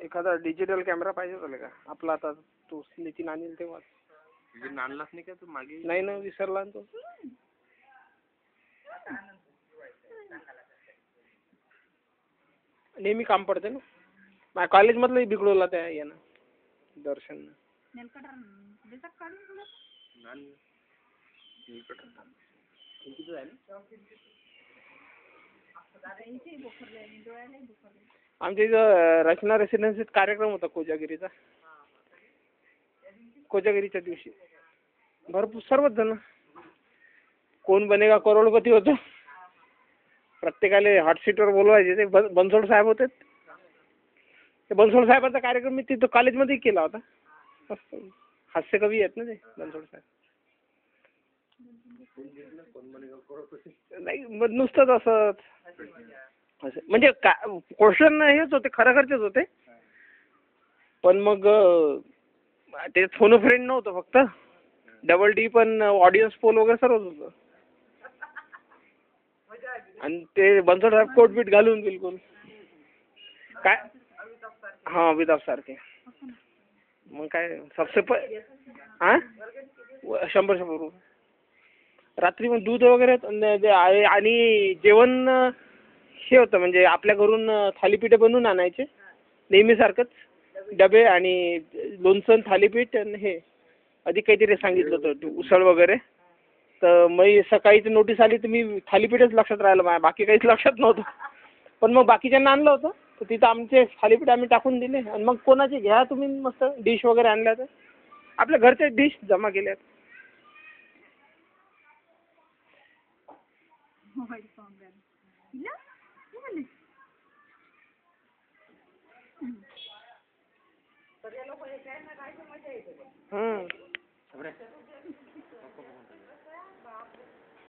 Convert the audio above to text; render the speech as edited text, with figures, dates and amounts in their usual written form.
एखादा digital camera पाहिजे होता का आपला? आता तो नितीन आणील तेव्हा आणलाच नाही का तू मागे? नाही ना, विसरला तो. नेहमी काम पडते ना. माझ्या कॉलेज मधलं बिघडवला त्या यानं दर्शन. आमच्या इथं रचना रेसिडेन्सीत कार्यक्रम होता कोजागिरीचा. कोजागिरीच्या दिवशी भरपूर सर्वच जण. कोण बनेगा करोडपती होतं. प्रत्येकाले हॉट सीटवर बोलवायचे. ते बनसोड साहेब होते. ते बनसोड साहेबांचा कार्यक्रम मी तिथं कॉलेजमध्ये केला होता. मस्त हास्य कवी आहेत ना ते बनसोड साहेब. नाही नुसतंच असं म्हणजे क्वेश्चन हेच होते, खरोखरचेच होते. पण मग ते फोन फ्रेंड नव्हतं, फक्त डबल डी पण ऑडियन्स पोल वगैरे सर्वच होतं. आणि ते बनसोड साहेब कोट बीट घालून बिलकुल काय. हा विदाफ सारखे. मग काय सबसे 100 रुपये रात्री. मग दूध वगैरे आणि जेवण हे होतं, म्हणजे आपल्या घरून थालीपीठ बनवून आणायचे नेहमीसारखंच डबे, आणि लोणचं थालीपीठ. आणि हे अधिक काहीतरी सांगितलं होतं उसळ वगैरे. तर मग सकाळीच नोटीस आली तर मी थालीपीठच लक्षात राहिलं माझ्या, बाकी काहीच लक्षात नव्हतं. पण मग बाकीच्यांना आणलं होतं तर तिथं आमचे थालीपीठ आम्ही टाकून दिले. आणि मग कोणाचे घ्या तुम्ही मस्त डिश वगैरे आणल्या तर आपल्या घरच्या डिश जमा केल्यात.